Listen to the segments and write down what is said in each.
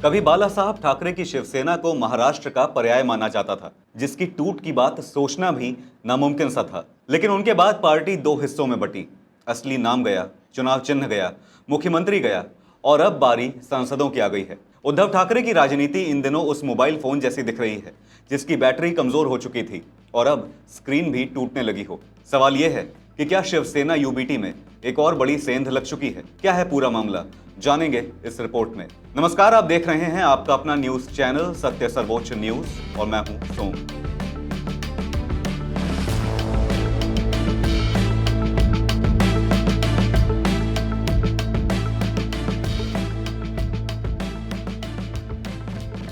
कभी बाला साहब ठाकरे की शिवसेना को महाराष्ट्र का पर्याय माना जाता था, जिसकी टूट की बात सोचना भी नामुमकिन सा था। लेकिन उनके बाद पार्टी दो हिस्सों में बटी। असली नाम गया, चुनाव चिन्ह गया, मुख्यमंत्री गया और अब बारी सांसदों की आ गई है। उद्धव ठाकरे की राजनीति इन दिनों उस मोबाइल फोन जैसी दिख रही है जिसकी बैटरी कमजोर हो चुकी थी और अब स्क्रीन भी टूटने लगी हो। सवाल यह है कि क्या शिवसेना यूबीटी में एक और बड़ी सेंध लग चुकी है? क्या है पूरा मामला, जानेंगे इस रिपोर्ट में। नमस्कार, आप देख रहे हैं आपका अपना न्यूज चैनल सत्य सर्वोच्च न्यूज और मैं हूं सोम।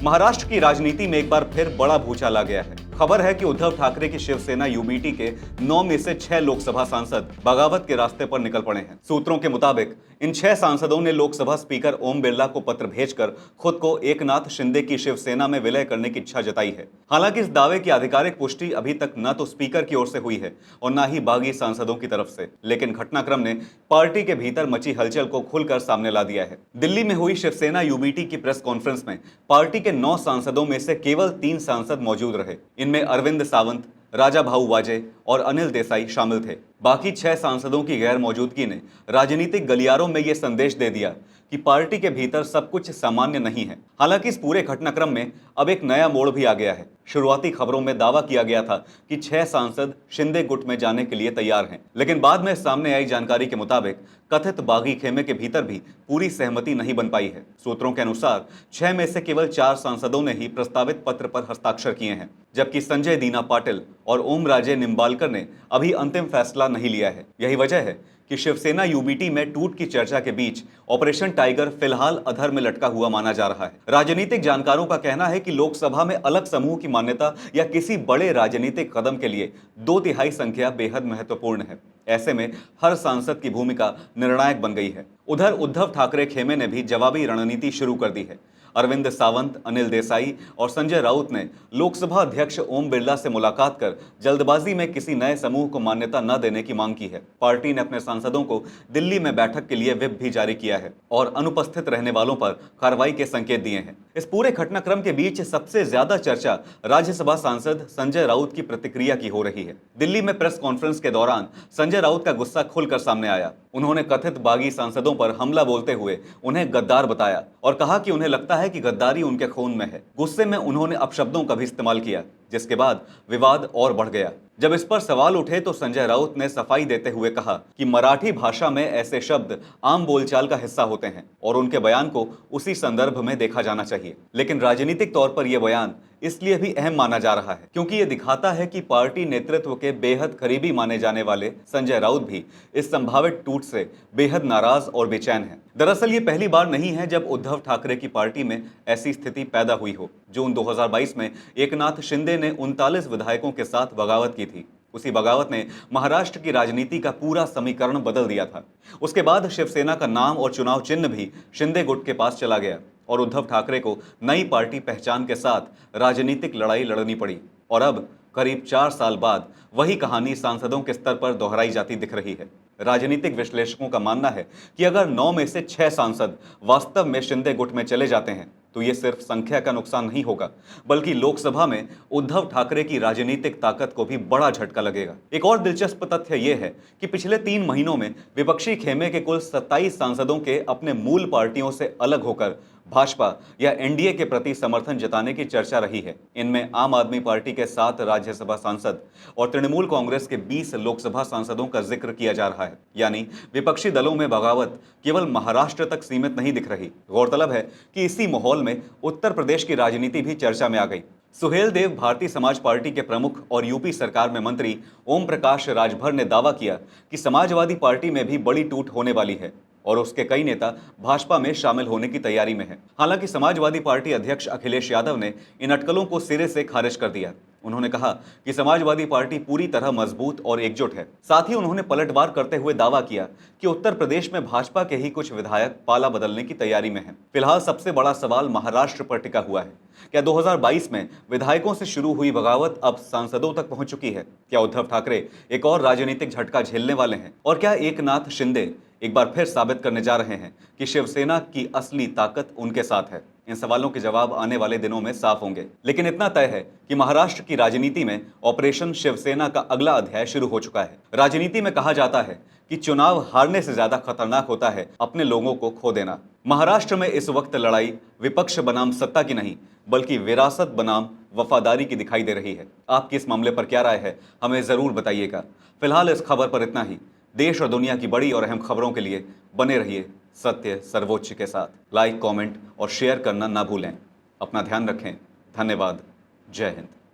महाराष्ट्र की राजनीति में एक बार फिर बड़ा भूचाल आ गया है। खबर है कि उद्धव ठाकरे की शिवसेना यूबीटी के 9 में से 6 लोकसभा सांसद बगावत के रास्ते पर निकल पड़े हैं। सूत्रों के मुताबिक इन 6 सांसदों ने लोकसभा स्पीकर ओम बिरला को पत्र भेजकर खुद को एकनाथ शिंदे की शिवसेना में विलय करने की इच्छा जताई है। हालांकि इस दावे की आधिकारिक पुष्टि अभी तक न तो स्पीकर की ओर से हुई है और न ही बागी सांसदों की तरफ से, लेकिन घटनाक्रम ने पार्टी के भीतर मची हलचल को खुलकर सामने ला दिया है। दिल्ली में हुई शिवसेना यूबीटी की प्रेस कॉन्फ्रेंस में पार्टी के 9 सांसदों में से केवल 3 सांसद मौजूद रहे। इनमें अरविंद सावंत, राजा भाऊ वाजे और अनिल देसाई शामिल थे। बाकी 6 सांसदों की गैर मौजूदगी ने राजनीतिक गलियारों में यह संदेश दे दिया कि पार्टी के भीतर सब कुछ सामान्य नहीं है। हालांकि इस पूरे घटनाक्रम में अब एक नया मोड़ भी आ गया है। शुरुआती खबरों में दावा किया गया था कि 6 सांसद शिंदे गुट में जाने के लिए तैयार हैं, लेकिन बाद में सामने आई जानकारी के मुताबिक कथित बागी खेमे के भीतर भी पूरी सहमति नहीं बन पाई है। सूत्रों के अनुसार 6 में से केवल 4 सांसदों ने ही प्रस्तावित पत्र पर हस्ताक्षर किए हैं, जबकि संजय दीना पाटिल और ओम राजे निम्बालकर ने अभी अंतिम फैसला नहीं लिया है। यही वजह है कि शिवसेना यूबीटी में टूट की चर्चा के बीच ऑपरेशन टाइगर फिलहाल अधर में लटका हुआ माना जा रहा है। राजनीतिक जानकारों का कहना है कि लोकसभा में अलग समूह की मान्यता या किसी बड़े राजनीतिक कदम के लिए 2/3 संख्या बेहद महत्वपूर्ण है। ऐसे में हर सांसद की भूमिका निर्णायक बन गई है। उधर उद्धव ठाकरे खेमे ने भी जवाबी रणनीति शुरू कर दी है। अरविंद सावंत, अनिल देसाई और संजय राउत ने लोकसभा अध्यक्ष ओम बिरला से मुलाकात कर जल्दबाजी में किसी नए समूह को मान्यता न देने की मांग की है। पार्टी ने अपने सांसदों को दिल्ली में बैठक के लिए व्हिप भी जारी किया है और अनुपस्थित रहने वालों पर कार्रवाई के संकेत दिए हैं। इस पूरे घटनाक्रम के बीच सबसे ज्यादा चर्चा राज्यसभा सांसद संजय राउत की प्रतिक्रिया की हो रही है। दिल्ली में प्रेस कॉन्फ्रेंस के दौरान संजय राउत का गुस्सा खुलकर सामने आया। उन्होंने कथित बागी सांसदों पर हमला बोलते हुए उन्हें गद्दार बताया और कहा कि उन्हें लगता है कि गद्दारी उनके खून में है। गुस्से में उन्होंने अपशब्दों का भी इस्तेमाल किया, जिसके बाद विवाद और बढ़ गया। जब इस पर सवाल उठे तो संजय राउत ने सफाई देते हुए कहा कि मराठी भाषा में ऐसे शब्द आम बोलचाल का हिस्सा होते हैं और उनके बयान को उसी संदर्भ में देखा जाना चाहिए। लेकिन राजनीतिक तौर पर यह बयान इसलिए भी अहम माना जा रहा है क्योंकि यह दिखाता है कि पार्टी नेतृत्व के बेहद करीबी माने जाने वाले संजय राउत भी इस संभावित टूट से बेहद नाराज और बेचैन हैं। दरअसल ये पहली बार नहीं है जब उद्धव ठाकरे की पार्टी में ऐसी स्थिति पैदा हुई हो। जून 2022 में एकनाथ शिंदे ने 39 विधायकों के साथ बगावत की थी। उसी बगावत ने महाराष्ट्र की राजनीति का पूरा समीकरण बदल दिया था। उसके बाद शिवसेना का नाम और चुनाव चिन्ह भी शिंदे गुट के पास चला गया और उद्धव ठाकरे को नई पार्टी पहचान के साथ राजनीतिक लड़ाई लड़नी पड़ी। और अब करीब 4 साल बाद वही कहानी सांसदों के स्तर पर दोहराई जाती दिख रही है। राजनीतिक विश्लेषकों का मानना है कि अगर 9 में से 6 सांसद वास्तव में शिंदे गुट में चले जाते हैं तो ये सिर्फ संख्या का नुकसान नहीं होगा, बल्कि लोकसभा में उद्धव ठाकरे की राजनीतिक ताकत को भी बड़ा झटका लगेगा। एक और दिलचस्प तथ्य यह है कि पिछले 3 महीनों में विपक्षी खेमे के कुल 27 सांसदों के अपने मूल पार्टियों से अलग होकर भाजपा या एनडीए के प्रति समर्थन जताने की चर्चा रही है। इनमें आम आदमी पार्टी के 7 राज्यसभा सांसद और तृणमूल कांग्रेस के 20 लोकसभा सांसदों का जिक्र किया जा रहा है। यानी विपक्षी दलों में बगावत केवल महाराष्ट्र तक सीमित नहीं दिख रही। गौरतलब है कि इसी माहौल में उत्तर प्रदेश की राजनीति भी चर्चा में आ गई। सुहेल देव भारतीय समाज पार्टी के प्रमुख और यूपी सरकार में मंत्री ओम प्रकाश राजभर ने दावा किया कि समाजवादी पार्टी में भी बड़ी टूट होने वाली है और उसके कई नेता भाजपा में शामिल होने की तैयारी में हैं। हालांकि समाजवादी पार्टी अध्यक्ष अखिलेश यादव ने इन अटकलों को सिरे से खारिज कर दिया। उन्होंने कहा कि समाजवादी पार्टी पूरी तरह मजबूत और एकजुट है। साथ ही उन्होंने पलटवार करते हुए दावा किया कि उत्तर प्रदेश में भाजपा के ही कुछ विधायक पाला बदलने की तैयारी में हैं। फिलहाल सबसे बड़ा सवाल महाराष्ट्र पर टिका हुआ है। क्या 2022 में विधायकों से शुरू हुई बगावत अब सांसदों तक पहुंच चुकी है? क्या उद्धव ठाकरे एक और राजनीतिक झटका झेलने वाले हैं? और क्या एकनाथ शिंदे एक बार फिर साबित करने जा रहे हैं कि शिवसेना की असली ताकत उनके साथ है। इन सवालों के जवाब आने वाले दिनों में साफ होंगे, लेकिन इतना तय है कि महाराष्ट्र की राजनीति में ऑपरेशन शिवसेना का अगला अध्याय शुरू हो चुका है। राजनीति में कहा जाता है कि चुनाव हारने से ज्यादा खतरनाक होता है अपने लोगों को खो देना। महाराष्ट्र में इस वक्त लड़ाई विपक्ष बनाम सत्ता की नहीं, बल्कि विरासत बनाम वफादारी की दिखाई दे रही है। आपकी इस मामले पर क्या राय है, हमें जरूर बताइएगा। फिलहाल इस खबर पर इतना ही। देश और दुनिया की बड़ी और अहम खबरों के लिए बने रहिए सत्य सर्वोच्च के साथ। लाइक, कमेंट और शेयर करना ना भूलें। अपना ध्यान रखें। धन्यवाद। जय हिंद।